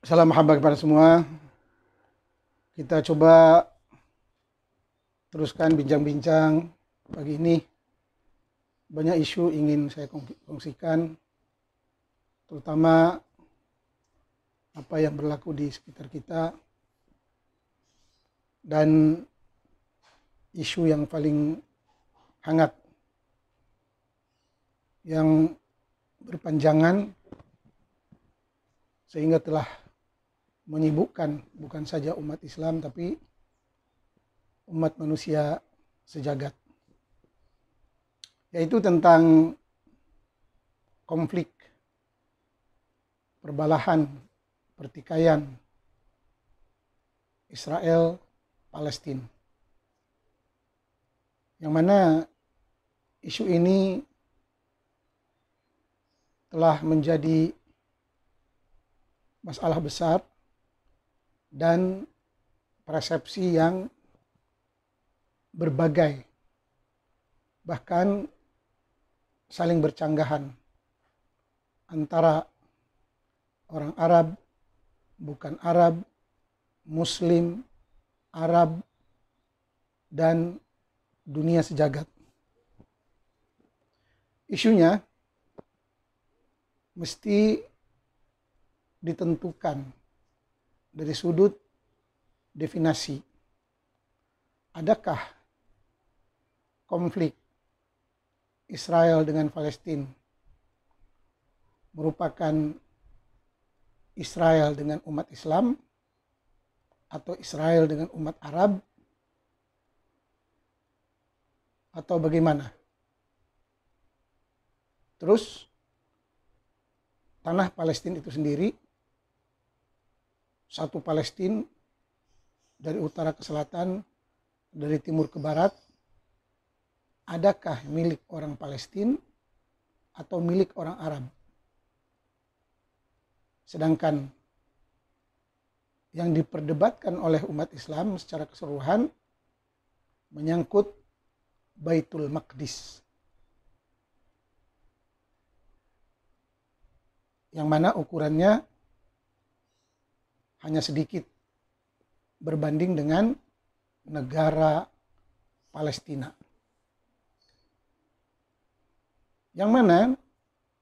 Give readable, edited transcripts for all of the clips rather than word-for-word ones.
Salam mahabbah kepada semua. Kita coba teruskan bincang-bincang pagi ini. Banyak isu ingin saya kongsikan, terutama apa yang berlaku di sekitar kita dan isu yang paling hangat yang berpanjangan sehingga telah menyibukkan bukan saja umat Islam tapi umat manusia sejagat, yaitu tentang konflik, perbalahan, pertikaian Israel Palestina, yang mana isu ini telah menjadi masalah besar dan persepsi yang berbagai, bahkan saling bercanggahan antara orang Arab, bukan Arab, Muslim, Arab, dan dunia sejagat. Isunya mesti ditentukan dari sudut definisi. Adakah konflik Israel dengan Palestina merupakan Israel dengan umat Islam atau Israel dengan umat Arab atau bagaimana? Terus tanah Palestina itu sendiri, satu Palestina dari utara ke selatan, dari timur ke barat, adakah milik orang Palestina atau milik orang Arab? Sedangkan yang diperdebatkan oleh umat Islam secara keseluruhan menyangkut Baitul Maqdis, yang mana ukurannya hanya sedikit berbanding dengan negara Palestina. Yang mana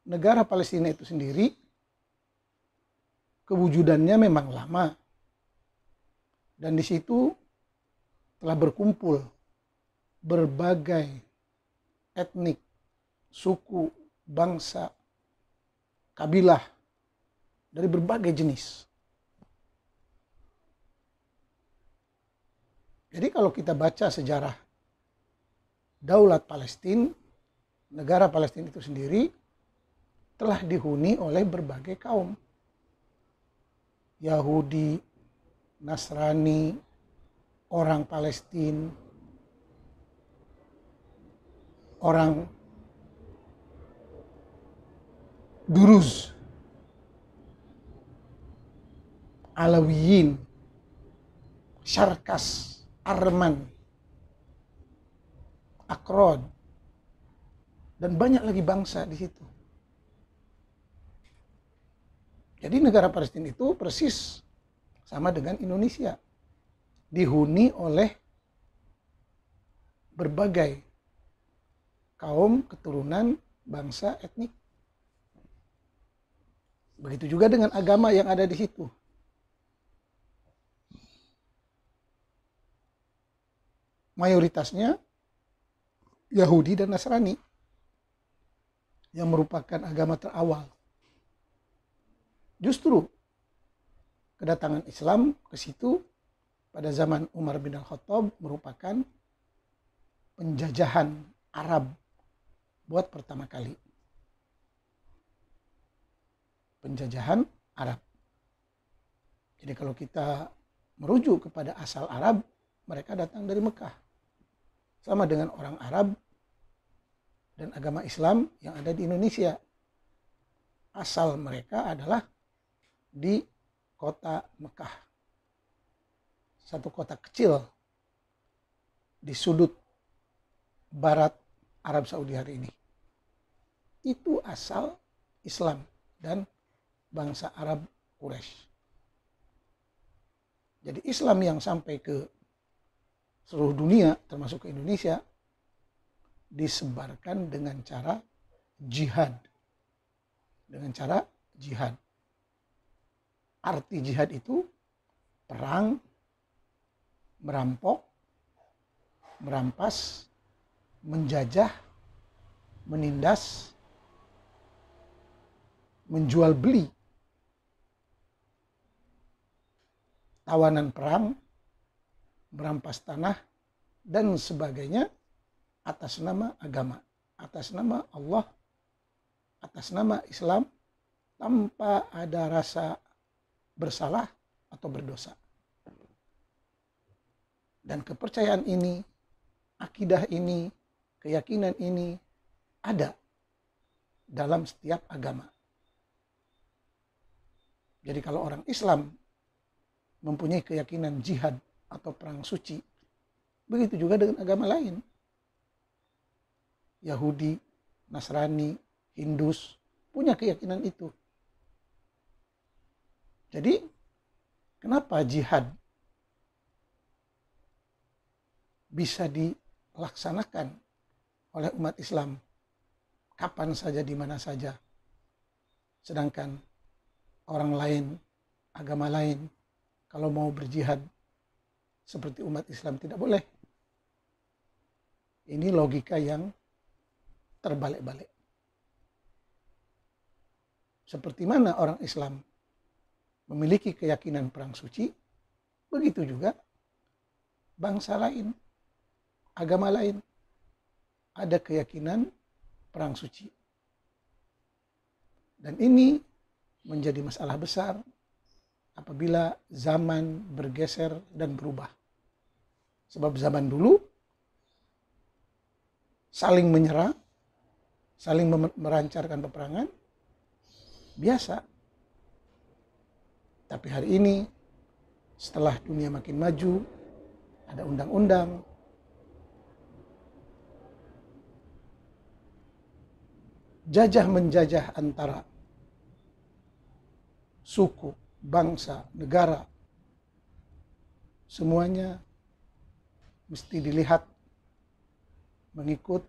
negara Palestina itu sendiri kewujudannya memang lama, dan di situ telah berkumpul berbagai etnik, suku, bangsa, kabilah dari berbagai jenis. Jadi kalau kita baca sejarah Daulat Palestina, negara Palestina itu sendiri telah dihuni oleh berbagai kaum. Yahudi, Nasrani, orang Palestina, orang Duruz, Alawiyin, Syarkas, Arman, Akrod, dan banyak lagi bangsa di situ. Jadi negara Palestina itu persis sama dengan Indonesia, dihuni oleh berbagai kaum, keturunan, bangsa, etnik. Begitu juga dengan agama yang ada di situ. Mayoritasnya Yahudi dan Nasrani yang merupakan agama terawal. Justru kedatangan Islam ke situ pada zaman Umar bin Al-Khattab merupakan penjajahan Arab buat pertama kali. Penjajahan Arab. Jadi kalau kita merujuk kepada asal Arab, mereka datang dari Mekah. Sama dengan orang Arab dan agama Islam yang ada di Indonesia. Asal mereka adalah di kota Mekah. Satu kota kecil di sudut barat Arab Saudi hari ini. Itu asal Islam dan bangsa Arab Quraisy. Jadi Islam yang sampai ke seluruh dunia, termasuk ke Indonesia, disebarkan dengan cara jihad. Dengan cara jihad. Arti jihad itu perang, merampok, merampas, menjajah, menindas, menjual beli tawanan perang, merampas tanah, dan sebagainya atas nama agama, atas nama Allah, atas nama Islam, tanpa ada rasa bersalah atau berdosa. Dan kepercayaan ini, akidah ini, keyakinan ini ada dalam setiap agama. Jadi kalau orang Islam mempunyai keyakinan jihad atau perang suci, begitu juga dengan agama lain. Yahudi, Nasrani, Hindus punya keyakinan itu. Jadi kenapa jihad bisa dilaksanakan oleh umat Islam kapan saja, di mana saja, sedangkan orang lain, agama lain, kalau mau berjihad seperti umat Islam tidak boleh? Ini logika yang terbalik-balik. Seperti mana orang Islam memiliki keyakinan perang suci, begitu juga bangsa lain, agama lain ada keyakinan perang suci. Dan ini menjadi masalah besar apabila zaman bergeser dan berubah. Sebab zaman dulu saling menyerang, saling merancarkan peperangan, biasa. Tapi hari ini, setelah dunia makin maju, ada undang-undang, jajah-menjajah antara suku, bangsa, negara, semuanya mesti dilihat mengikut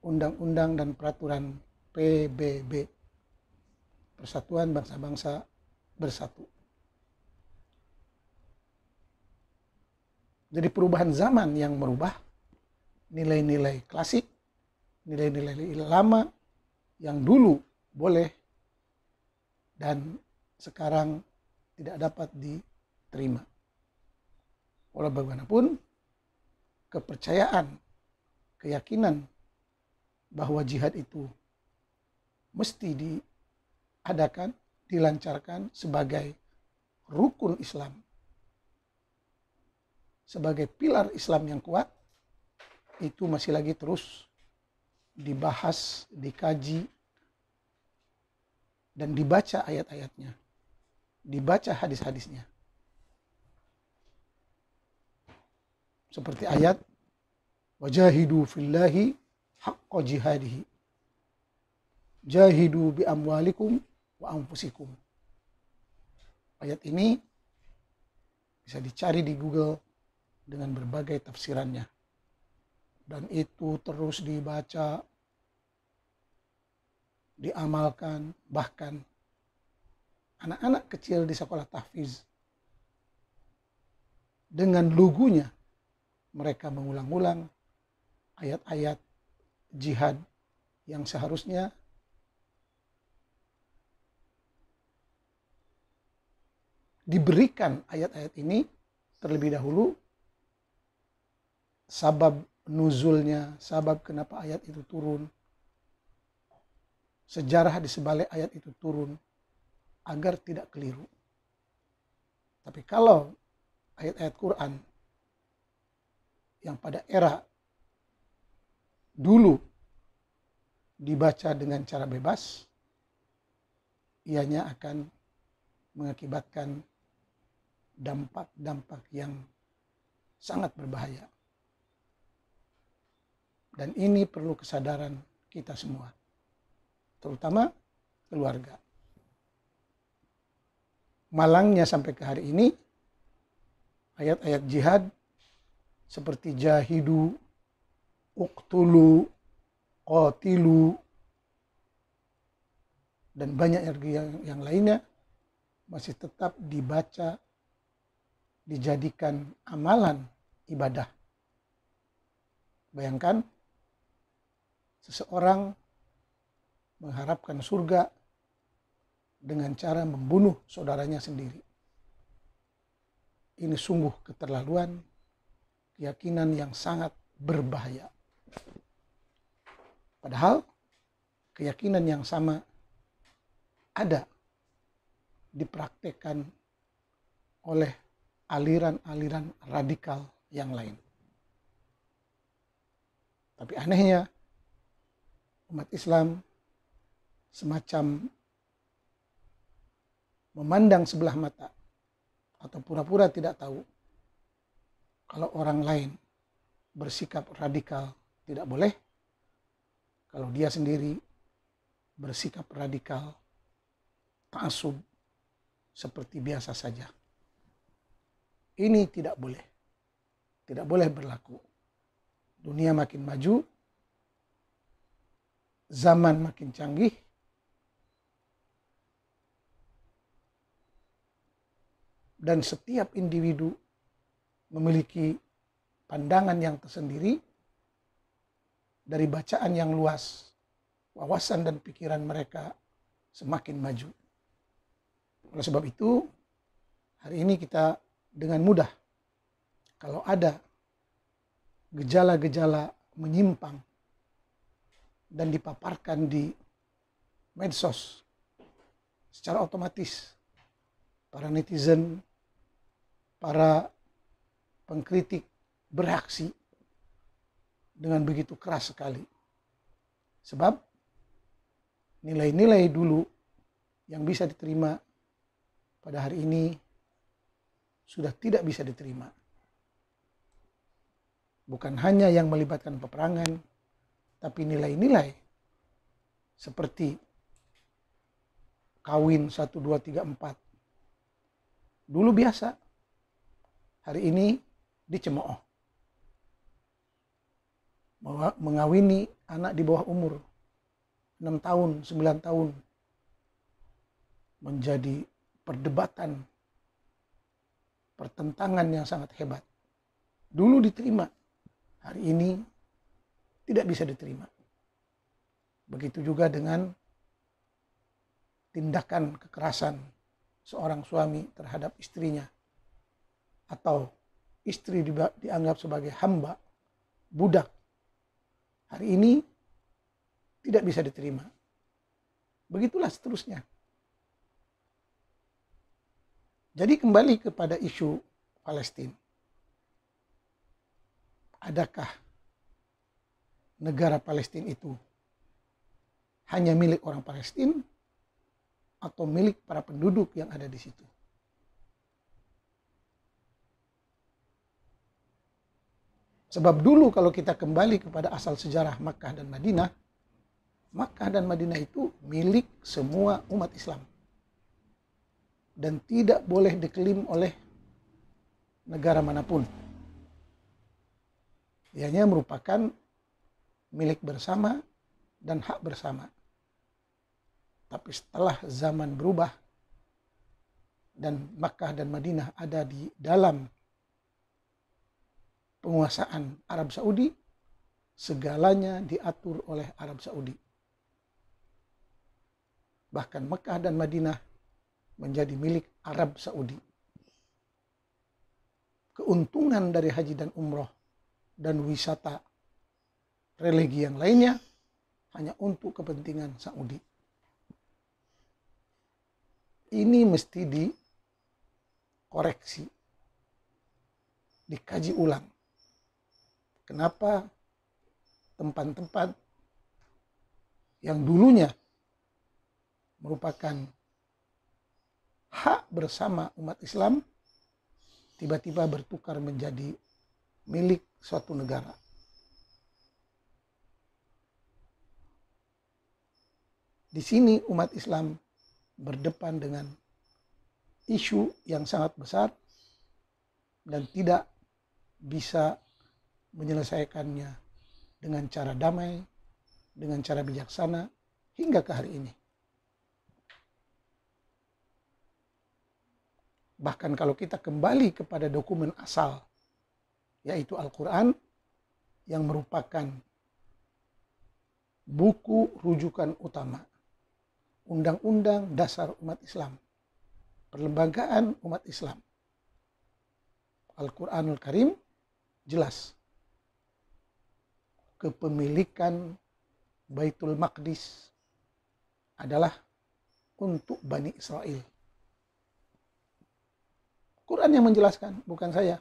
undang-undang dan peraturan PBB, Persatuan Bangsa-Bangsa Bersatu. Jadi perubahan zaman yang merubah nilai-nilai klasik, nilai-nilai lama yang dulu boleh dan sekarang tidak dapat diterima. Walau bagaimanapun, kepercayaan, keyakinan bahwa jihad itu mesti diadakan, dilancarkan sebagai rukun Islam, sebagai pilar Islam yang kuat, itu masih lagi terus dibahas, dikaji, dan dibaca ayat-ayatnya, dibaca hadis-hadisnya. Seperti ayat wajahidu fillahi haqqa jihadihi, jahidu bi amwalikum wa anfusikum. Ayat ini bisa dicari di Google dengan berbagai tafsirannya, dan itu terus dibaca, diamalkan. Bahkan anak-anak kecil di sekolah tahfiz dengan lugunya mereka mengulang-ulang ayat-ayat jihad yang seharusnya diberikan ayat-ayat ini terlebih dahulu, sabab nuzulnya, sabab kenapa ayat itu turun, sejarah di sebalik ayat itu turun, agar tidak keliru. Tapi kalau ayat-ayat Quran yang pada era dulu dibaca dengan cara bebas, ianya akan mengakibatkan dampak-dampak yang sangat berbahaya. Dan ini perlu kesadaran kita semua, terutama keluarga. Malangnya sampai ke hari ini, ayat-ayat jihad seperti jahidu, uqtulu, qatilu, dan banyak yang lainnya masih tetap dibaca, dijadikan amalan ibadah. Bayangkan seseorang mengharapkan surga dengan cara membunuh saudaranya sendiri. Ini sungguh keterlaluan, keyakinan yang sangat berbahaya. Padahal keyakinan yang sama ada dipraktekkan oleh aliran-aliran radikal yang lain. Tapi anehnya, umat Islam semacam memandang sebelah mata atau pura-pura tidak tahu kalau orang lain bersikap radikal tidak boleh, kalau dia sendiri bersikap radikal ta'assub seperti biasa saja. Ini tidak boleh berlaku. Dunia makin maju, zaman makin canggih, dan setiap individu memiliki pandangan yang tersendiri. Dari bacaan yang luas, wawasan dan pikiran mereka semakin maju. Oleh sebab itu, hari ini kita dengan mudah, kalau ada gejala-gejala menyimpang dan dipaparkan di medsos, secara otomatis para netizen, para pengkritik bereaksi dengan begitu keras sekali. Sebab nilai-nilai dulu yang bisa diterima pada hari ini sudah tidak bisa diterima. Bukan hanya yang melibatkan peperangan, tapi nilai-nilai seperti kawin 1, 2, 3, 4. Dulu biasa, hari ini dicemooh. Mengawini anak di bawah umur 6 tahun, 9 tahun menjadi perdebatan, pertentangan yang sangat hebat. Dulu diterima, hari ini tidak bisa diterima. Begitu juga dengan tindakan kekerasan seorang suami terhadap istrinya, atau istri dianggap sebagai hamba, budak. Hari ini tidak bisa diterima. Begitulah seterusnya. Jadi kembali kepada isu Palestina. Adakah negara Palestina itu hanya milik orang Palestina atau milik para penduduk yang ada di situ? Sebab dulu kalau kita kembali kepada asal sejarah Makkah dan Madinah, Makkah dan Madinah itu milik semua umat Islam. Dan tidak boleh diklaim oleh negara manapun. Ianya merupakan milik bersama dan hak bersama. Tapi setelah zaman berubah dan Makkah dan Madinah ada di dalam penguasaan Arab Saudi, segalanya diatur oleh Arab Saudi. Bahkan Mekah dan Madinah menjadi milik Arab Saudi. Keuntungan dari haji dan umroh dan wisata religi yang lainnya hanya untuk kepentingan Saudi. Ini mesti dikoreksi, dikaji ulang. Kenapa tempat-tempat yang dulunya merupakan hak bersama umat Islam tiba-tiba bertukar menjadi milik suatu negara? Di sini umat Islam berdepan dengan isu yang sangat besar, dan tidak bisa menyelesaikannya dengan cara damai, dengan cara bijaksana hingga ke hari ini. Bahkan kalau kita kembali kepada dokumen asal, yaitu Al-Quran, yang merupakan buku rujukan utama, Undang-Undang Dasar Umat Islam, Perlembagaan Umat Islam. Al-Quranul Karim jelas kepemilikan Baitul Maqdis adalah untuk Bani Israel. Quran yang menjelaskan, bukan saya.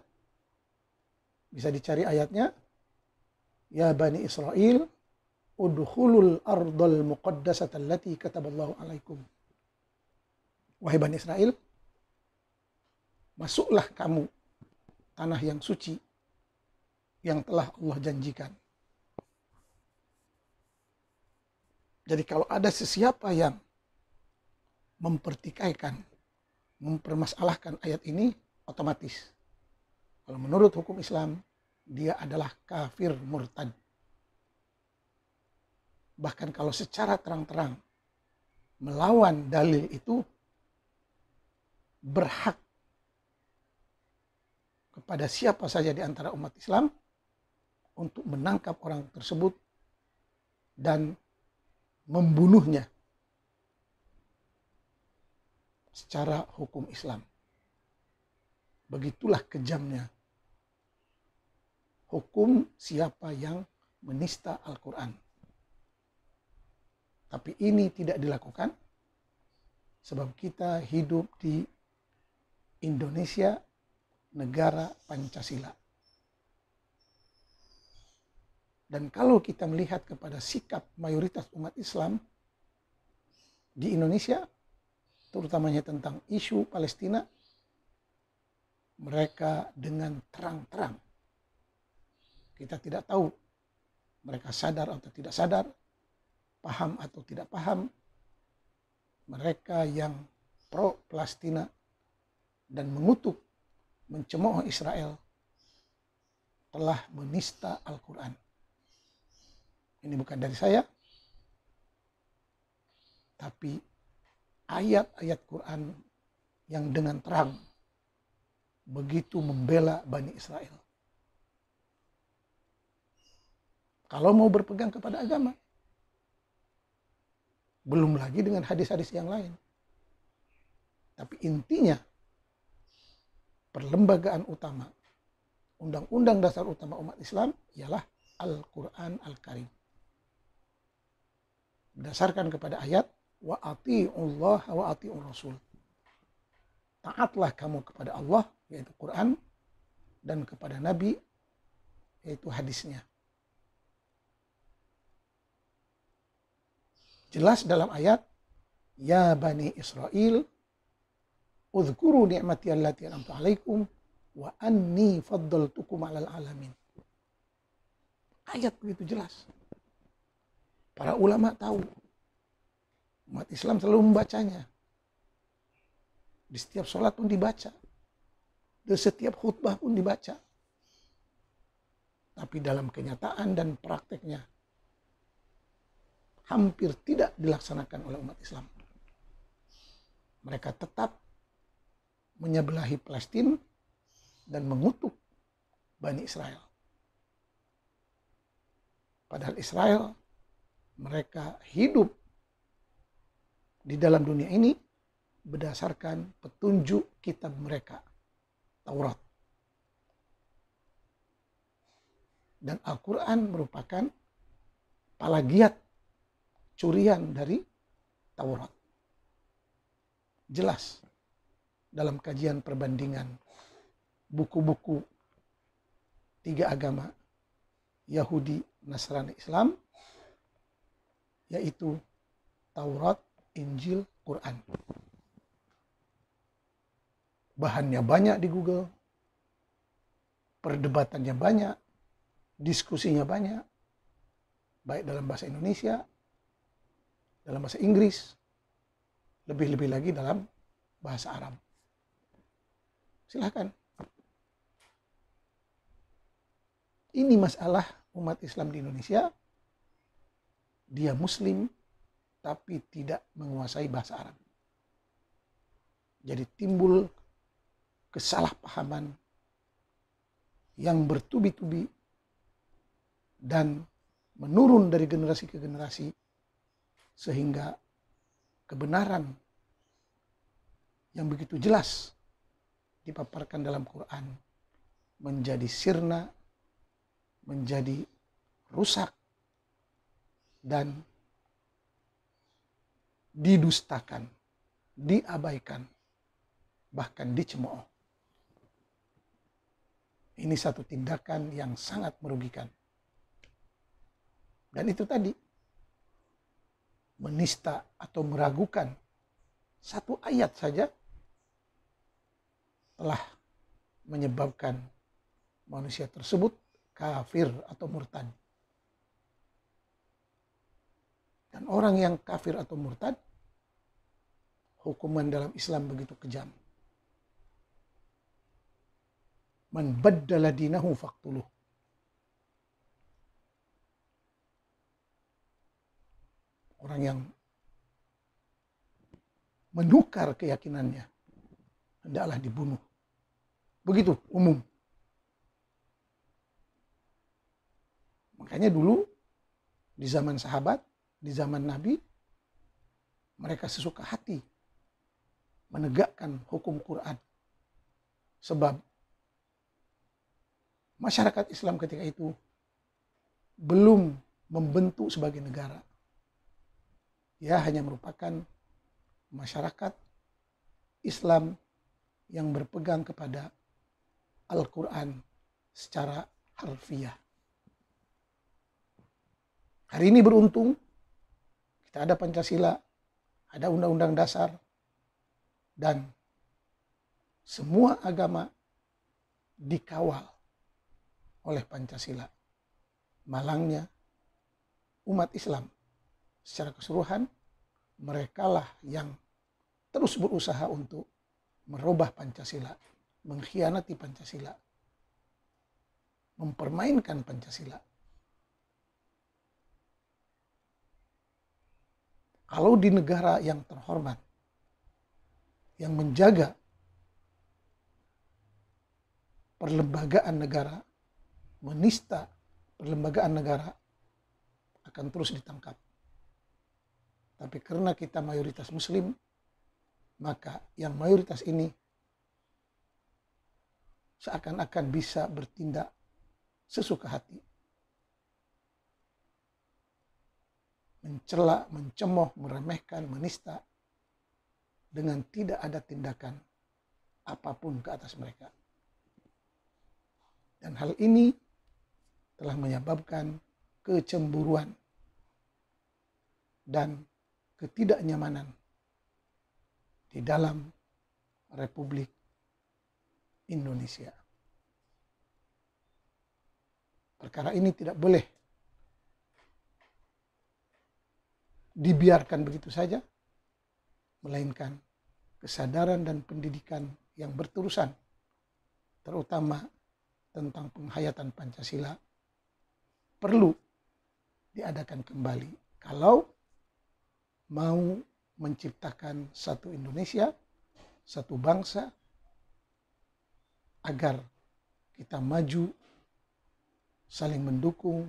Bisa dicari ayatnya. Ya Bani Israel, udkhulul ardal muqaddasata allati kataballahu alaikum. Wahai Bani Israel, masuklah kamu tanah yang suci yang telah Allah janjikan. Jadi kalau ada sesiapa yang mempertikaikan, mempermasalahkan ayat ini, otomatis kalau menurut hukum Islam dia adalah kafir murtad. Bahkan kalau secara terang-terang melawan dalil itu, berhak kepada siapa saja di antara umat Islam untuk menangkap orang tersebut dan membunuhnya secara hukum Islam. Begitulah kejamnya hukum siapa yang menista Al-Quran. Tapi ini tidak dilakukan sebab kita hidup di Indonesia, negara Pancasila. Dan kalau kita melihat kepada sikap mayoritas umat Islam di Indonesia, terutamanya tentang isu Palestina, mereka dengan terang-terang, kita tidak tahu mereka sadar atau tidak sadar, paham atau tidak paham, mereka yang pro Palestina dan mengutuk, mencemooh Israel telah menista Al-Quran. Ini bukan dari saya, tapi ayat-ayat Quran yang dengan terang begitu membela Bani Israel. Kalau mau berpegang kepada agama, belum lagi dengan hadis-hadis yang lain. Tapi intinya, perlembagaan utama, undang-undang dasar utama umat Islam ialah Al-Quran Al-Karim. Berdasarkan kepada ayat, wa ati'ullah wa ati'ur rasul. Taatlah kamu kepada Allah, yaitu Quran, dan kepada Nabi, yaitu hadisnya. Jelas dalam ayat, ya Bani Israel, udhkuru ni'mati allati an'amtu alaikum, wa anni faddaltukum alal alamin. Ayat begitu jelas. Para ulama tahu, umat Islam selalu membacanya. Di setiap sholat pun dibaca. Di setiap khutbah pun dibaca. Tapi dalam kenyataan dan prakteknya, hampir tidak dilaksanakan oleh umat Islam. Mereka tetap menyebelahi Palestina dan mengutuk Bani Israel. Padahal Israel, mereka hidup di dalam dunia ini berdasarkan petunjuk kitab mereka, Taurat. Dan Al-Quran merupakan plagiat, curian dari Taurat. Jelas dalam kajian perbandingan buku-buku tiga agama, Yahudi, Nasrani, Islam, yaitu Taurat, Injil, Quran. Bahannya banyak di Google, perdebatannya banyak, diskusinya banyak, baik dalam bahasa Indonesia, dalam bahasa Inggris, lebih-lebih lagi dalam bahasa Arab. Silakan. Ini masalah umat Islam di Indonesia. Dia Muslim tapi tidak menguasai bahasa Arab. Jadi timbul kesalahpahaman yang bertubi-tubi dan menurun dari generasi ke generasi, sehingga kebenaran yang begitu jelas dipaparkan dalam Quran menjadi sirna, menjadi rusak, dan didustakan, diabaikan, bahkan dicemooh. Ini satu tindakan yang sangat merugikan. Dan itu tadi, menista atau meragukan satu ayat saja telah menyebabkan manusia tersebut kafir atau murtad. Dan orang yang kafir atau murtad, hukuman dalam Islam begitu kejam. Man baddala dinahu faqtuluh. Orang yang menukar keyakinannya hendaklah dibunuh. Begitu umum. Makanya dulu di zaman sahabat, di zaman Nabi, mereka sesuka hati menegakkan hukum Quran. Sebab masyarakat Islam ketika itu belum membentuk sebagai negara. Ya, hanya merupakan masyarakat Islam yang berpegang kepada Al-Quran secara harfiah. Hari ini beruntung, kita ada Pancasila, ada Undang-Undang Dasar, dan semua agama dikawal oleh Pancasila. Malangnya umat Islam secara keseluruhan, merekalah yang terus berusaha untuk merubah Pancasila, mengkhianati Pancasila, mempermainkan Pancasila. Kalau di negara yang terhormat, yang menjaga perlembagaan negara, menista perlembagaan negara, akan terus ditangkap. Tapi karena kita mayoritas Muslim, maka yang mayoritas ini seakan-akan bisa bertindak sesuka hati. Mencela, mencemooh, meremehkan, menista dengan tidak ada tindakan apapun ke atas mereka. Dan hal ini telah menyebabkan kecemburuan dan ketidaknyamanan di dalam Republik Indonesia. Perkara ini tidak boleh dibiarkan begitu saja, melainkan kesadaran dan pendidikan yang berterusan, terutama tentang penghayatan Pancasila, perlu diadakan kembali kalau mau menciptakan satu Indonesia, satu bangsa, agar kita maju, saling mendukung,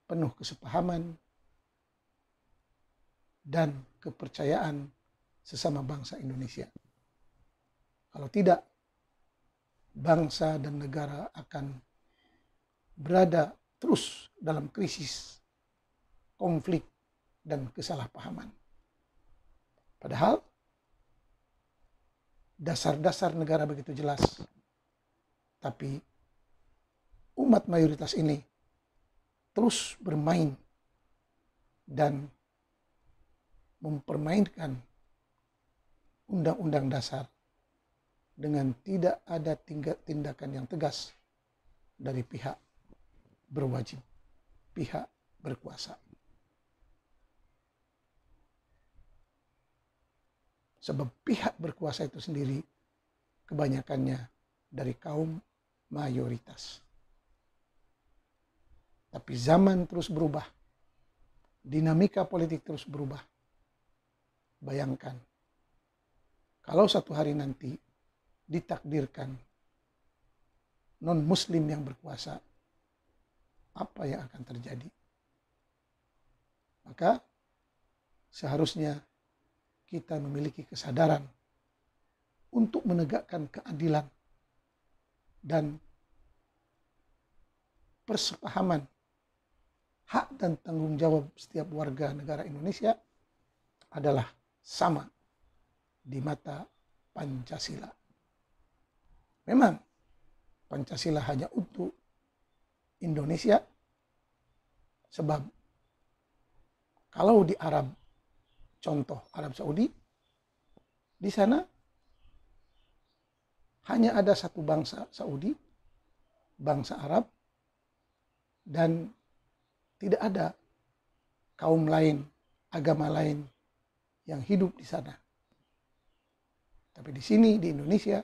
penuh kesepahaman, dan kepercayaan sesama bangsa Indonesia. Kalau tidak, bangsa dan negara akan berada terus dalam krisis, konflik, dan kesalahpahaman. Padahal dasar-dasar negara begitu jelas, tapi umat mayoritas ini terus bermain dan mempermainkan undang-undang dasar dengan tidak ada tindakan yang tegas dari pihak berwajib, pihak berkuasa. Sebab pihak berkuasa itu sendiri kebanyakannya dari kaum mayoritas. Tapi zaman terus berubah. Dinamika politik terus berubah. Bayangkan, kalau satu hari nanti ditakdirkan non-muslim yang berkuasa, apa yang akan terjadi? Maka seharusnya kita memiliki kesadaran untuk menegakkan keadilan dan persepahaman hak dan tanggung jawab setiap warga negara Indonesia adalah sama di mata Pancasila. Memang Pancasila hanya untuk Indonesia, sebab kalau di Arab, contoh Arab Saudi, di sana hanya ada satu bangsa Saudi, bangsa Arab, dan tidak ada kaum lain, agama lain yang hidup di sana. Tapi di sini, di Indonesia,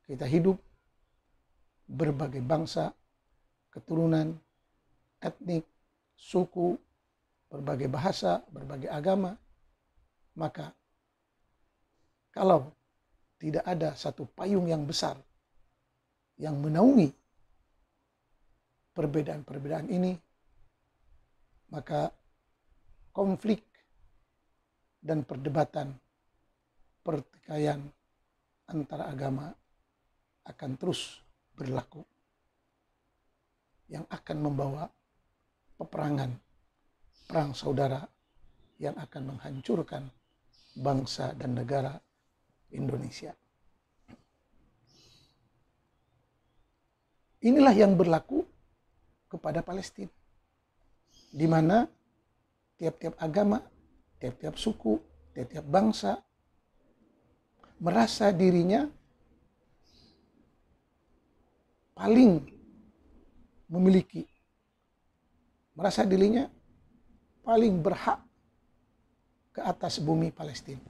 kita hidup berbagai bangsa, keturunan, etnik, suku, berbagai bahasa, berbagai agama. Maka kalau tidak ada satu payung yang besar yang menaungi perbedaan-perbedaan ini, maka konflik dan perdebatan, pertikaian antara agama akan terus berlaku, yang akan membawa peperangan, perang saudara yang akan menghancurkan bangsa dan negara Indonesia. Inilah yang berlaku kepada Palestina, di mana tiap-tiap agama, tiap-tiap suku, tiap-tiap bangsa merasa dirinya paling memiliki, merasa dirinya paling berhak ke atas bumi Palestina.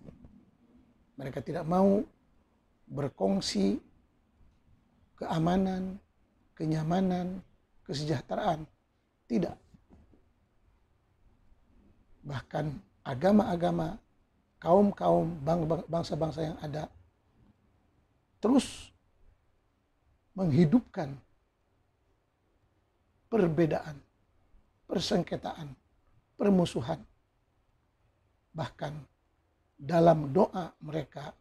Mereka tidak mau berkongsi keamanan, kenyamanan, kesejahteraan. Tidak. Bahkan agama-agama, kaum-kaum, bangsa-bangsa yang ada terus menghidupkan perbedaan, persengketaan, permusuhan. Bahkan dalam doa mereka,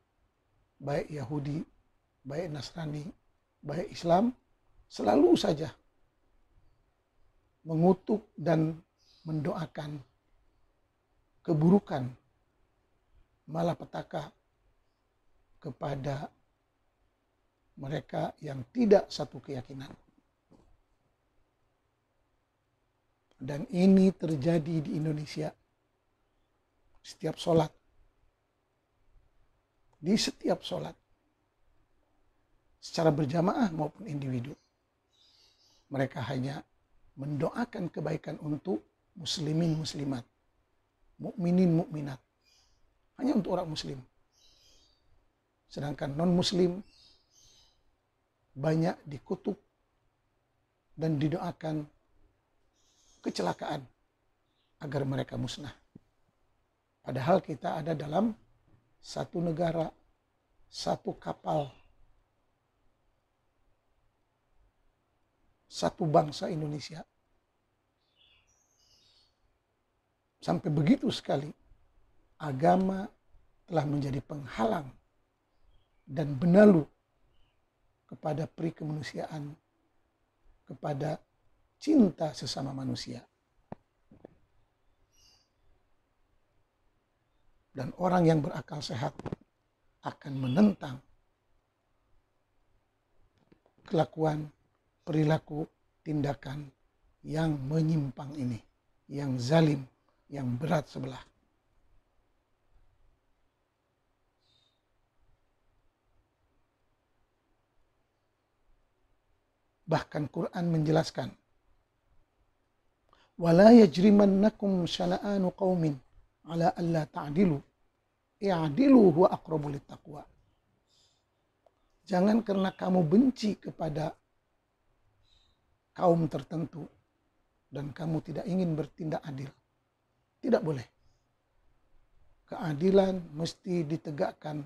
baik Yahudi, baik Nasrani, baik Islam, selalu saja mengutuk dan mendoakan keburukan, malapetaka kepada mereka yang tidak satu keyakinan. Dan ini terjadi di Indonesia. Setiap sholat, di setiap sholat, secara berjamaah maupun individu, mereka hanya mendoakan kebaikan untuk muslimin muslimat, mukminin mukminat, hanya untuk orang muslim. Sedangkan non muslim banyak dikutuk dan didoakan kecelakaan agar mereka musnah. Padahal kita ada dalam satu negara, satu kapal, satu bangsa Indonesia. Sampai begitu sekali agama telah menjadi penghalang dan benalu kepada peri kemanusiaan, kepada cinta sesama manusia. Dan orang yang berakal sehat akan menentang kelakuan, perilaku, tindakan yang menyimpang ini, yang zalim, yang berat sebelah. Bahkan Quran menjelaskan, wala yajrimannakum syana'anu qaumin ala alla ta'dilu i'dilu huwa aqrabu littaqwa. Jangan karena kamu benci kepada kaum tertentu, dan kamu tidak ingin bertindak adil. Tidak boleh. Keadilan mesti ditegakkan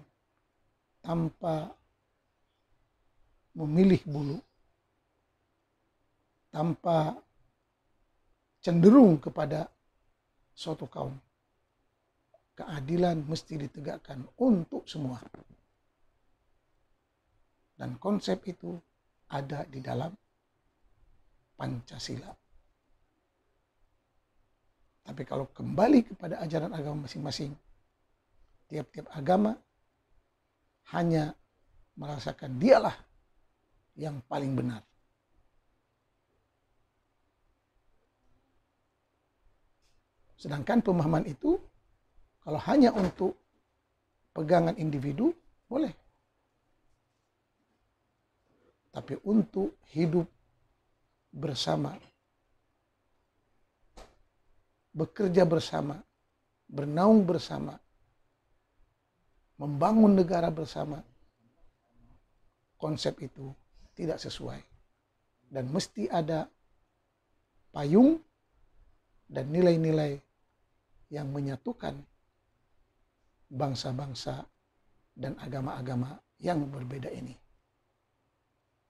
tanpa memilih bulu, tanpa cenderung kepada suatu kaum. Keadilan mesti ditegakkan untuk semua. Dan konsep itu ada di dalam Pancasila. Tapi kalau kembali kepada ajaran agama masing-masing, tiap-tiap agama hanya merasakan dialah yang paling benar. Sedangkan pemahaman itu kalau hanya untuk pegangan individu, boleh. Tapi untuk hidup bersama, bekerja bersama, bernaung bersama, membangun negara bersama, konsep itu tidak sesuai. Dan mesti ada payung dan nilai-nilai yang menyatukan bangsa-bangsa dan agama-agama yang berbeda ini.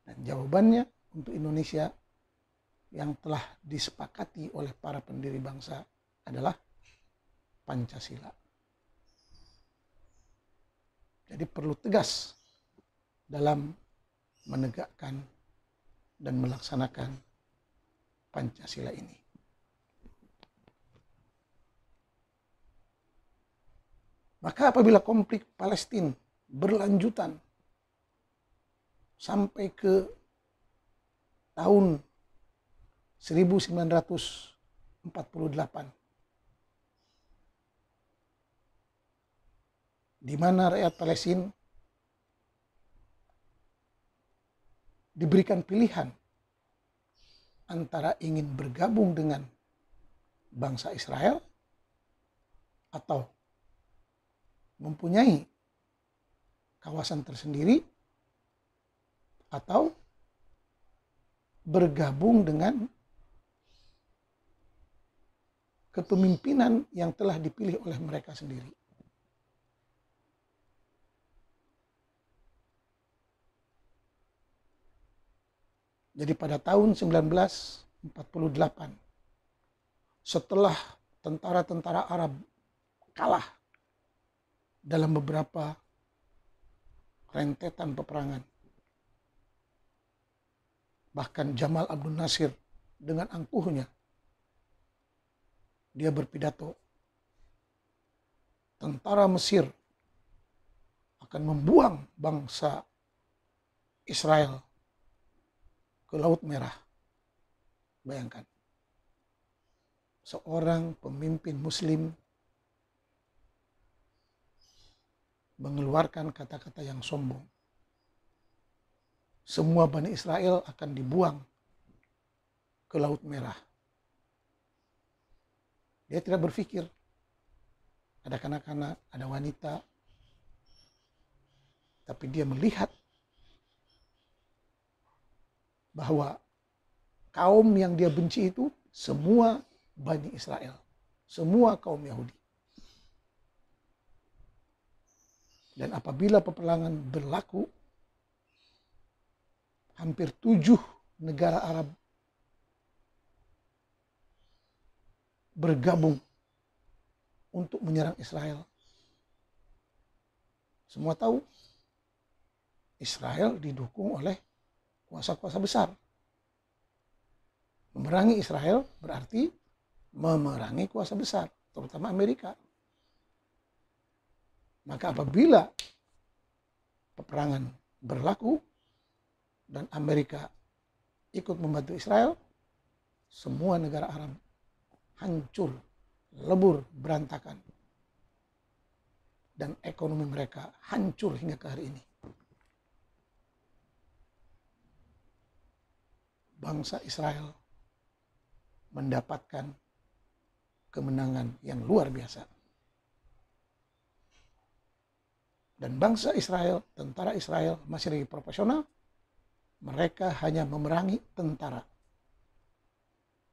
Dan jawabannya untuk Indonesia yang telah disepakati oleh para pendiri bangsa adalah Pancasila. Jadi perlu tegas dalam menegakkan dan melaksanakan Pancasila ini. Maka apabila konflik Palestina berlanjutan sampai ke tahun 1948, di mana rakyat Palestina diberikan pilihan antara ingin bergabung dengan bangsa Israel atau mempunyai kawasan tersendiri atau bergabung dengan kepemimpinan yang telah dipilih oleh mereka sendiri. Jadi pada tahun 1948, setelah tentara-tentara Arab kalah dalam beberapa rentetan peperangan, bahkan Jamal Abdul Nasir dengan angkuhnya dia berpidato, tentara Mesir akan membuang bangsa Israel ke Laut Merah. Bayangkan, seorang pemimpin Muslim mengeluarkan kata-kata yang sombong. Semua Bani Israel akan dibuang ke Laut Merah. Dia tidak berpikir ada kanak-kanak, ada wanita, tapi dia melihat bahwa kaum yang dia benci itu semua Bani Israel, semua kaum Yahudi. Dan apabila peperangan berlaku, hampir 7 negara Arab bergabung untuk menyerang Israel. Semua tahu Israel didukung oleh kuasa-kuasa besar. Memerangi Israel berarti memerangi kuasa besar, terutama Amerika. Maka apabila peperangan berlaku dan Amerika ikut membantu Israel, semua negara Arab hancur, lebur, berantakan. Dan ekonomi mereka hancur hingga ke hari ini. Bangsa Israel mendapatkan kemenangan yang luar biasa. Dan bangsa Israel, tentara Israel masih lagi profesional, mereka hanya memerangi tentara.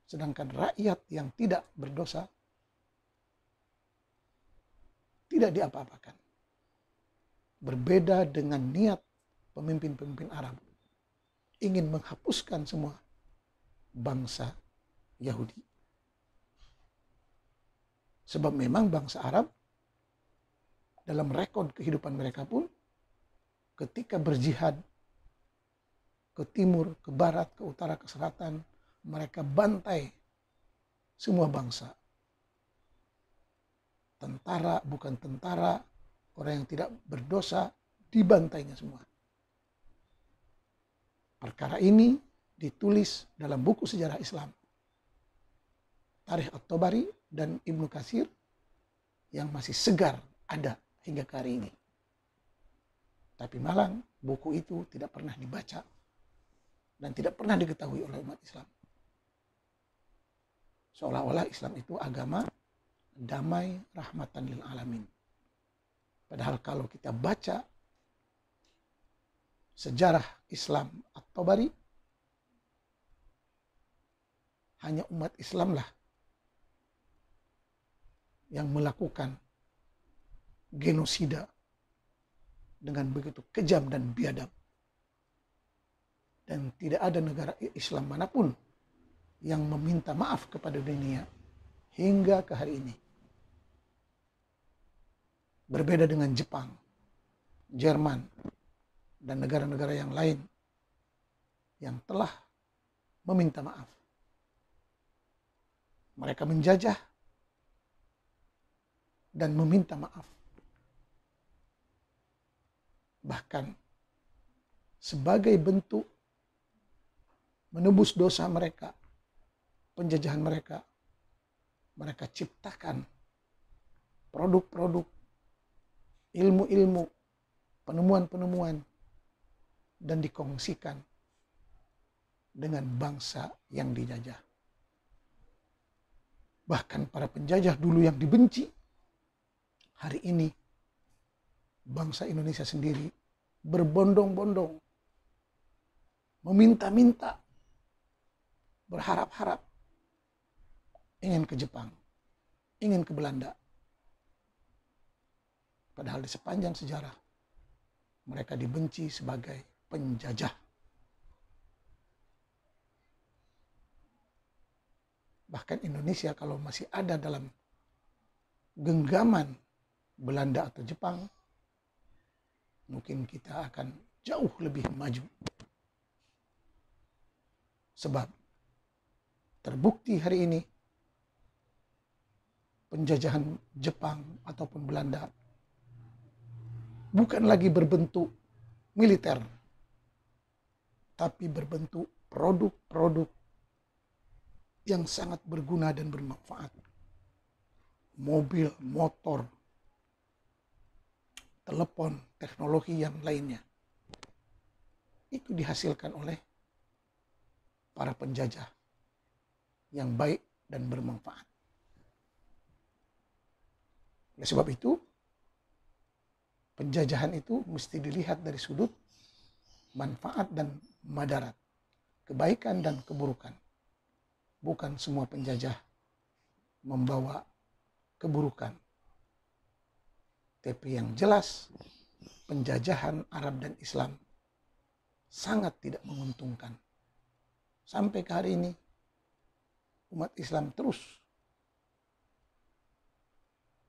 sedangkan rakyat yang tidak berdosa tidak diapa-apakan. Berbeda dengan niat pemimpin-pemimpin Arab ingin menghapuskan semua bangsa Yahudi. Sebab memang bangsa Arab dalam rekod kehidupan mereka pun ketika berjihad ke timur, ke barat, ke utara, ke selatan, mereka bantai semua bangsa. Tentara, bukan tentara, orang yang tidak berdosa, dibantainya semua. Perkara ini ditulis dalam buku sejarah Islam, Tarikh At-Tabari dan Ibnu Katsir, yang masih segar ada hingga ke hari ini. Tapi malang buku itu tidak pernah dibaca dan tidak pernah diketahui oleh umat Islam. Seolah-olah Islam itu agama damai, rahmatan lil alamin. Padahal kalau kita baca sejarah Islam At-Tabari, hanya umat Islamlah yang melakukan genosida dengan begitu kejam dan biadab. Dan tidak ada negara Islam manapun yang meminta maaf kepada dunia hingga ke hari ini. Berbeda dengan Jepang, Jerman, dan negara-negara yang lain yang telah meminta maaf. Mereka menjajah dan meminta maaf. Bahkan sebagai bentuk menebus dosa mereka, penjajahan mereka, mereka ciptakan produk-produk, ilmu-ilmu, penemuan-penemuan, dan dikongsikan dengan bangsa yang dijajah. Bahkan para penjajah dulu yang dibenci, hari ini bangsa Indonesia sendiri berbondong-bondong, meminta-minta, berharap-harap, ingin ke Jepang, ingin ke Belanda. Padahal di sepanjang sejarah mereka dibenci sebagai penjajah. Bahkan Indonesia kalau masih ada dalam genggaman Belanda atau Jepang, mungkin kita akan jauh lebih maju. Sebab terbukti hari ini penjajahan Jepang ataupun Belanda bukan lagi berbentuk militer, tapi berbentuk produk-produk yang sangat berguna dan bermanfaat. Mobil, motor, telepon, teknologi yang lainnya. Itu dihasilkan oleh para penjajah yang baik dan bermanfaat. Oleh sebab itu, penjajahan itu mesti dilihat dari sudut manfaat dan madarat, kebaikan dan keburukan. Bukan semua penjajah membawa keburukan. Tapi yang jelas, penjajahan Arab dan Islam sangat tidak menguntungkan. Sampai ke hari ini, umat Islam terus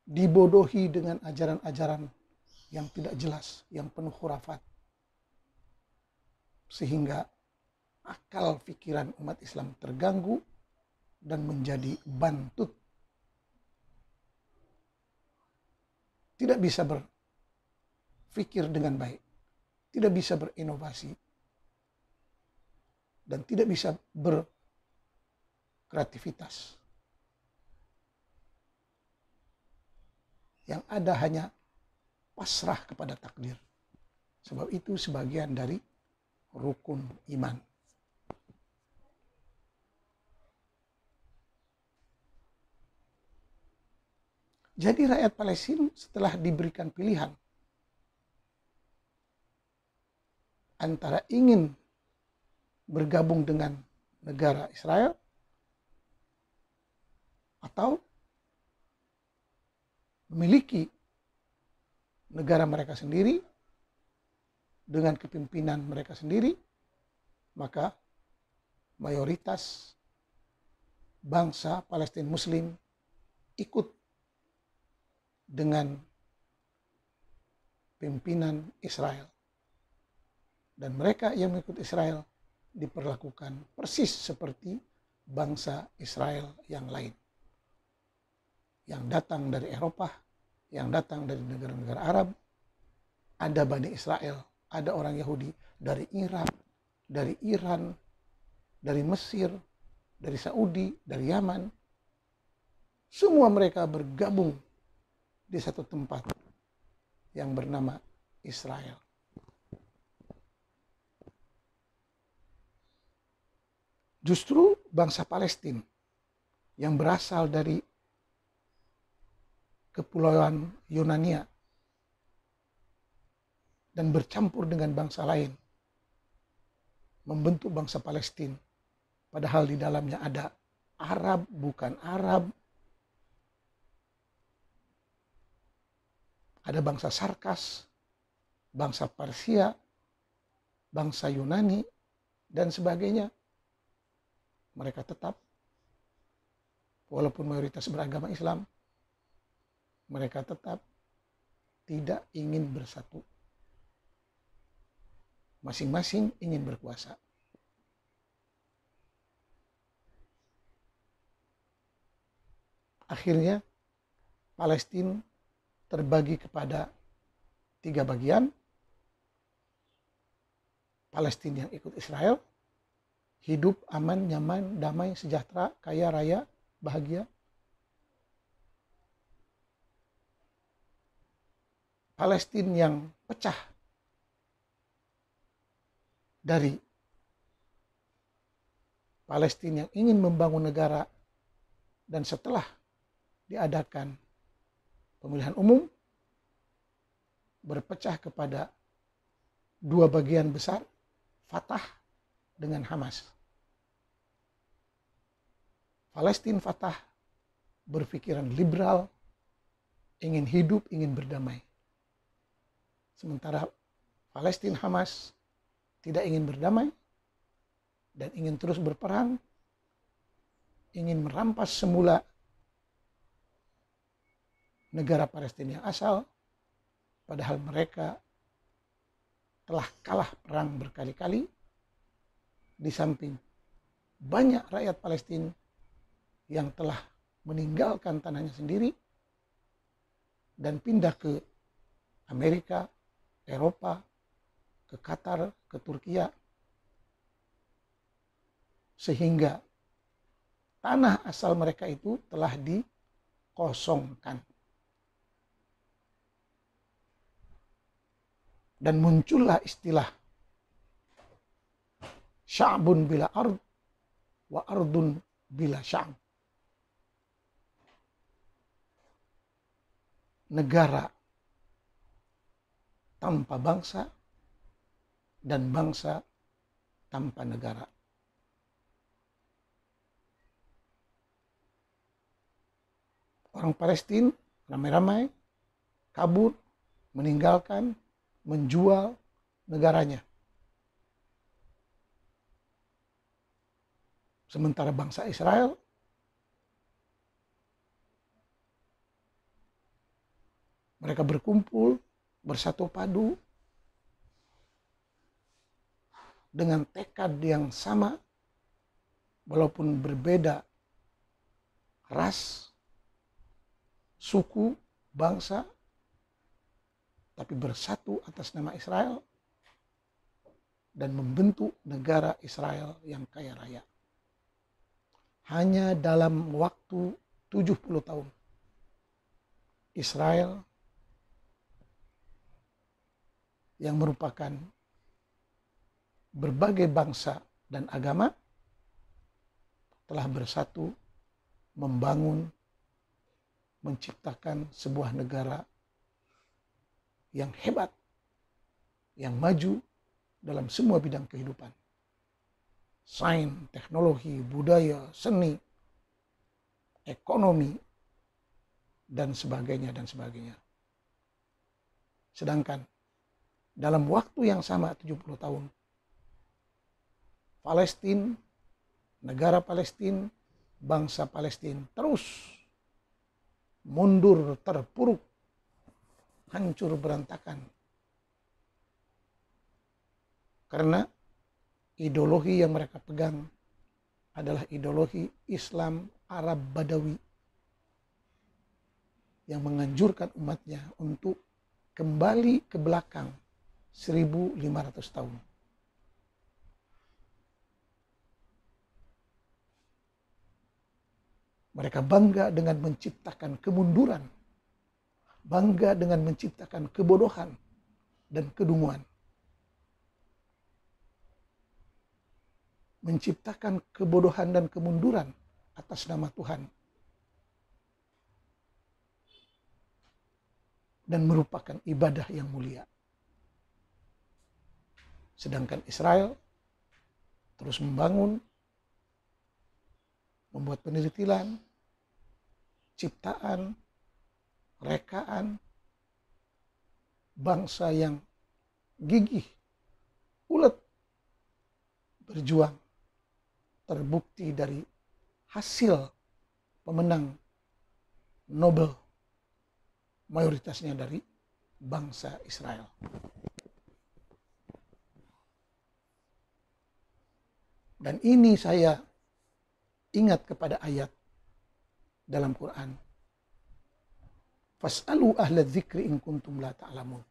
dibodohi dengan ajaran-ajaran yang tidak jelas, yang penuh khurafat. Sehingga akal pikiran umat Islam terganggu dan menjadi bantut. Tidak bisa berpikir dengan baik, tidak bisa berinovasi, dan tidak bisa berkreativitas. Yang ada hanya pasrah kepada takdir. Sebab itu sebagian dari rukun iman. Jadi rakyat Palestina setelah diberikan pilihan antara ingin bergabung dengan negara Israel atau memiliki negara mereka sendiri dengan kepemimpinan mereka sendiri, maka mayoritas bangsa Palestina Muslim ikut dengan pimpinan Israel. Dan mereka yang mengikut Israel diperlakukan persis seperti bangsa Israel yang lain, yang datang dari Eropa, yang datang dari negara-negara Arab. Ada Bani Israel, ada orang Yahudi dari Irak, dari Iran, dari Mesir, dari Saudi, dari Yaman. Semua mereka bergabung di satu tempat yang bernama Israel. Justru bangsa Palestina yang berasal dari kepulauan Yunania dan bercampur dengan bangsa lain membentuk bangsa Palestina, padahal di dalamnya ada Arab, bukan Arab, ada bangsa Sarkas, bangsa Persia, bangsa Yunani, dan sebagainya. Mereka tetap, walaupun mayoritas beragama Islam, mereka tetap tidak ingin bersatu. Masing-masing ingin berkuasa. Akhirnya, Palestina terbagi kepada 3 bagian. Palestina yang ikut Israel, hidup aman, nyaman, damai, sejahtera, kaya raya, bahagia. Palestina yang pecah dari Palestina yang ingin membangun negara, dan setelah diadakan pemilihan umum berpecah kepada 2 bagian besar, Fatah dengan Hamas. Palestina Fatah berpikiran liberal, ingin hidup, ingin berdamai. Sementara Palestina Hamas tidak ingin berdamai dan ingin terus berperang, ingin merampas semula negara Palestina yang asal, padahal mereka telah kalah perang berkali-kali. Di samping banyak rakyat Palestina yang telah meninggalkan tanahnya sendiri dan pindah ke Amerika, Eropa, ke Qatar, ke Turkiya, sehingga tanah asal mereka itu telah dikosongkan. Dan muncullah istilah sya'bun bila ard wa ardun bila sya'b. Negara tanpa bangsa dan bangsa tanpa negara. Orang Palestina ramai-ramai kabur, meninggalkan, menjual negaranya. Sementara bangsa Israel mereka berkumpul, bersatu padu dengan tekad yang sama, walaupun berbeda ras, suku, bangsa, tapi bersatu atas nama Israel dan membentuk negara Israel yang kaya raya. Hanya dalam waktu 70 tahun, Israel yang merupakan berbagai bangsa dan agama telah bersatu membangun, menciptakan sebuah negara yang hebat, yang maju dalam semua bidang kehidupan. Sains, teknologi, budaya, seni, ekonomi, dan sebagainya, dan sebagainya. Sedangkan dalam waktu yang sama 70 tahun, Palestina, negara Palestina, bangsa Palestina terus mundur, terpuruk, hancur berantakan. Karena ideologi yang mereka pegang adalah ideologi Islam Arab Badawi yang menganjurkan umatnya untuk kembali ke belakang 1500 tahun. Mereka bangga dengan menciptakan kemunduran, bangga dengan menciptakan kebodohan dan kedunguan. Menciptakan kebodohan dan kemunduran atas nama Tuhan. Dan merupakan ibadah yang mulia. Sedangkan Israel terus membangun, membuat penelitian, ciptaan, rekaan, bangsa yang gigih, ulet, berjuang, terbukti dari hasil pemenang Nobel mayoritasnya dari bangsa Israel. Dan ini saya ingat kepada ayat dalam Quran. Fas'alu ahla dzikri in kuntum la ta'lamun.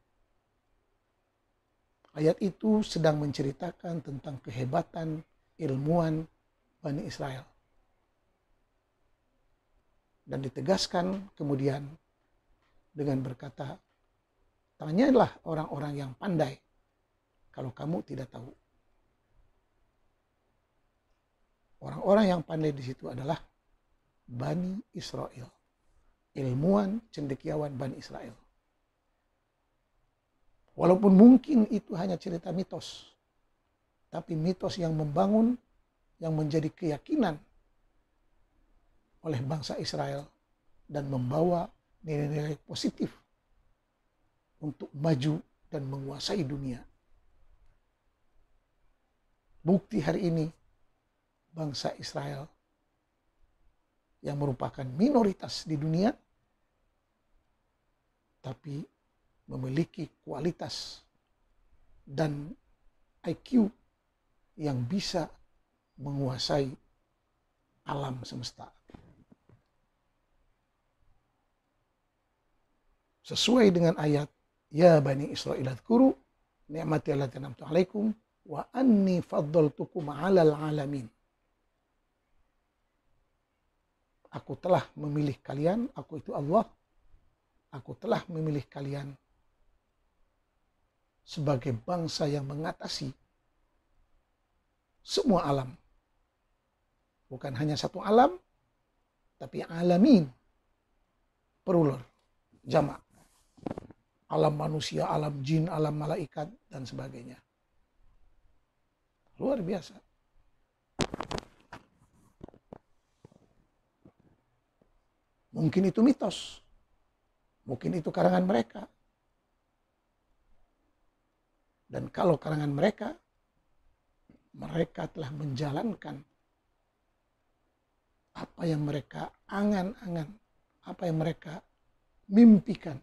Ayat itu sedang menceritakan tentang kehebatan ilmuwan Bani Israel. Dan ditegaskan kemudian dengan berkata, tanyalah orang-orang yang pandai kalau kamu tidak tahu. Orang-orang yang pandai di situ adalah Bani Israel. Ilmuwan cendekiawan Bani Israel. Walaupun mungkin itu hanya cerita mitos. Tapi mitos yang membangun, yang menjadi keyakinan oleh bangsa Israel dan membawa nilai-nilai positif untuk maju dan menguasai dunia. Bukti hari ini bangsa Israel yang merupakan minoritas di dunia tapi memiliki kualitas dan IQ yang bisa menguasai alam semesta. Sesuai dengan ayat, ya Bani Israil adhkuru ni'mati allati an'amtu 'alaikum wa anni faddaltukum 'alal 'alamin. Aku telah memilih kalian, aku itu Allah. Aku telah memilih kalian sebagai bangsa yang mengatasi semua alam. Bukan hanya satu alam, tapi alamin. Plural, jamak. Alam manusia, alam jin, alam malaikat, dan sebagainya. Luar biasa. Mungkin itu mitos. Mungkin itu karangan mereka. Dan kalau karangan mereka, mereka telah menjalankan apa yang mereka angan-angan, apa yang mereka mimpikan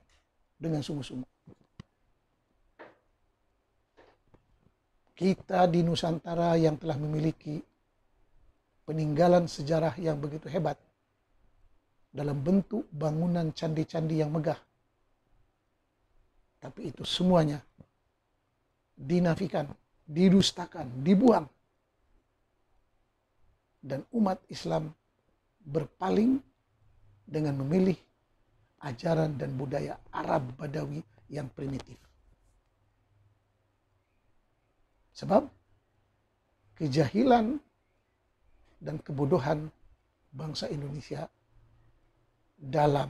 dengan sungguh-sungguh. Kita di Nusantara yang telah memiliki peninggalan sejarah yang begitu hebat dalam bentuk bangunan candi-candi yang megah. Tapi itu semuanya dinafikan, didustakan, dibuang. Dan umat Islam berpaling dengan memilih ajaran dan budaya Arab Badawi yang primitif. Sebab kejahilan dan kebodohan bangsa Indonesia dalam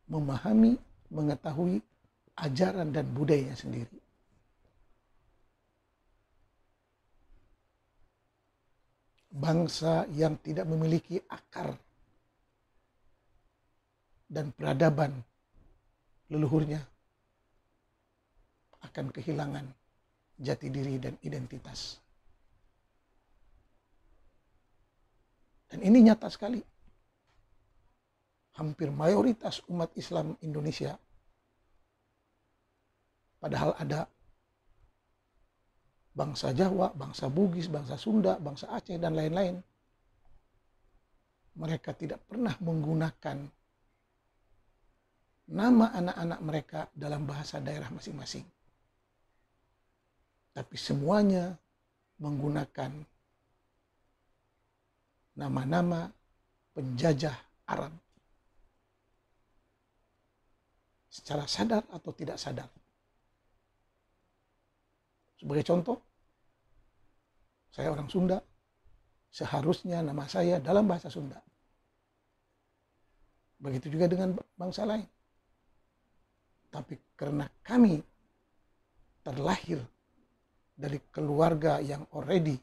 memahami, mengetahui ajaran dan budayanya sendiri. Bangsa yang tidak memiliki akar dan peradaban leluhurnya akan kehilangan jati diri dan identitas. Dan ini nyata sekali. Hampir mayoritas umat Islam Indonesia, padahal ada bangsa Jawa, bangsa Bugis, bangsa Sunda, bangsa Aceh, dan lain-lain, mereka tidak pernah menggunakan nama anak-anak mereka dalam bahasa daerah masing-masing. Tapi semuanya menggunakan nama-nama penjajah Arab. Secara sadar atau tidak sadar. Sebagai contoh, saya orang Sunda, seharusnya nama saya dalam bahasa Sunda. Begitu juga dengan bangsa lain. Tapi karena kami terlahir dari keluarga yang already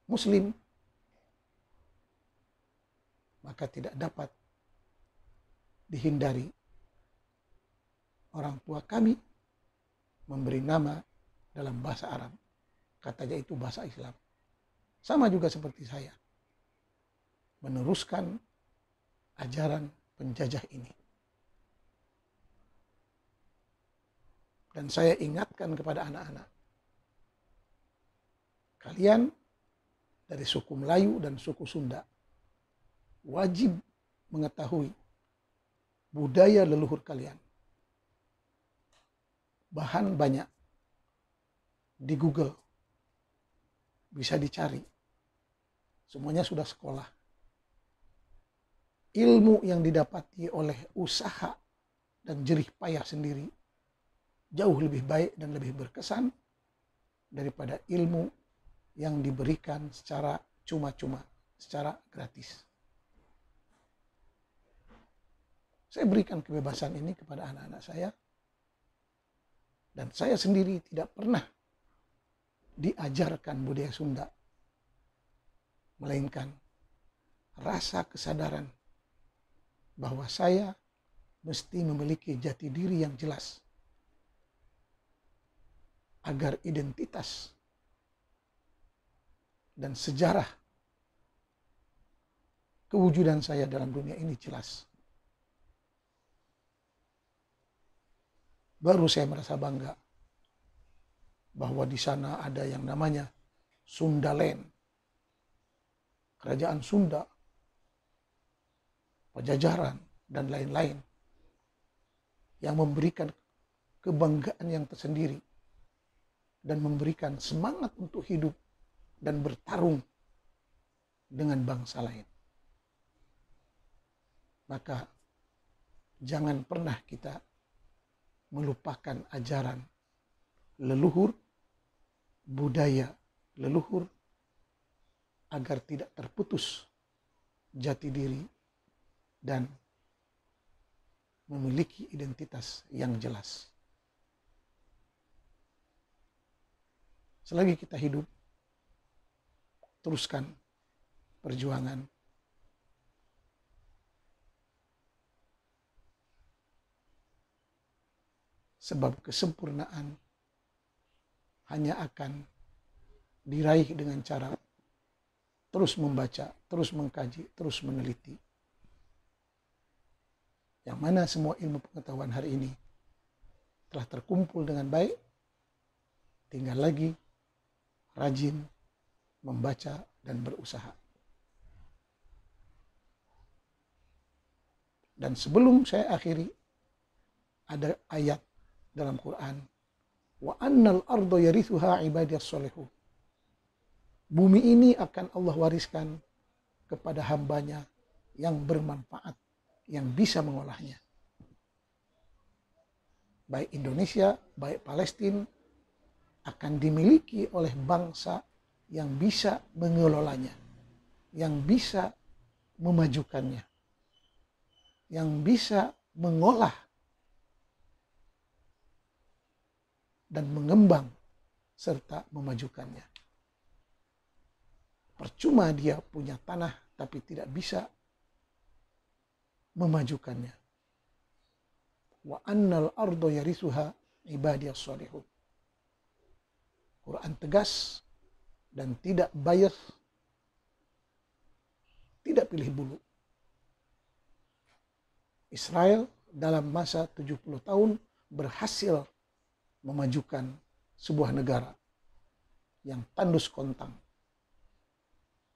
Muslim, maka tidak dapat dihindari. Orang tua kami memberi nama dalam bahasa Arab. Katanya itu bahasa Islam. Sama juga seperti saya. Meneruskan ajaran penjajah ini. Dan saya ingatkan kepada anak-anak. Kalian dari suku Melayu dan suku Sunda wajib mengetahui budaya leluhur kalian. Bahan banyak di Google, bisa dicari. Semuanya sudah sekolah. Ilmu yang didapati oleh usaha dan jerih payah sendiri jauh lebih baik dan lebih berkesan daripada ilmu yang diberikan secara cuma-cuma, secara gratis. Saya berikan kebebasan ini kepada anak-anak saya. Dan saya sendiri tidak pernah diajarkan budaya Sunda. Melainkan rasa kesadaran bahwa saya mesti memiliki jati diri yang jelas. Agar identitas dan sejarah kewujudan saya dalam dunia ini jelas. Baru saya merasa bangga bahwa di sana ada yang namanya Sundaland, kerajaan Sunda, Pajajaran, dan lain-lain yang memberikan kebanggaan yang tersendiri dan memberikan semangat untuk hidup dan bertarung dengan bangsa lain. Maka jangan pernah kita melupakan ajaran leluhur, budaya leluhur, agar tidak terputus jati diri dan memiliki identitas yang jelas. Selagi kita hidup, teruskan perjuangan sebab kesempurnaan hanya akan diraih dengan cara terus membaca, terus mengkaji, terus meneliti. Yang mana semua ilmu pengetahuan hari ini telah terkumpul dengan baik, tinggal lagi rajin membaca dan berusaha. Dan sebelum saya akhiri, ada ayat dalam Quran, wa annal ardo yarithuha ibadiyas solihun. Bumi ini akan Allah wariskan kepada hambanya yang bermanfaat, yang bisa mengolahnya. Baik Indonesia, baik Palestina akan dimiliki oleh bangsa yang bisa mengelolanya, yang bisa memajukannya, yang bisa mengolah dan mengembang serta memajukannya. Percuma dia punya tanah tapi tidak bisa memajukannya. wa annal ardo yarisuha ibadiyas salihun. Quran tegas dan tidak bias, tidak pilih bulu. Israel dalam masa 70 tahun berhasil memajukan sebuah negara yang tandus kontang.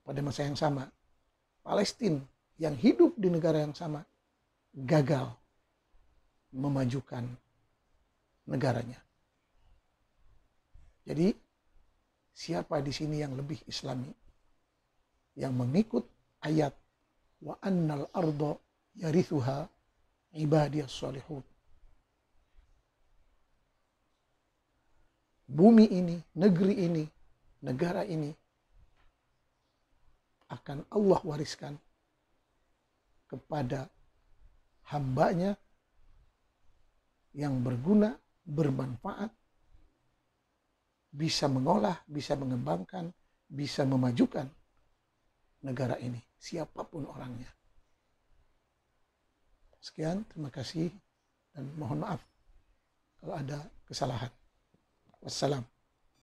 Pada masa yang sama, Palestina yang hidup di negara yang sama gagal memajukan negaranya. Jadi, siapa di sini yang lebih Islami? Yang mengikut ayat wa annal ardo yarithuha ibadiyas salihun. Bumi ini, negeri ini, negara ini akan Allah wariskan kepada hambanya yang berguna, bermanfaat, bisa mengolah, bisa mengembangkan, bisa memajukan negara ini, siapapun orangnya. Sekian, terima kasih, dan mohon maaf kalau ada kesalahan. Wassalam.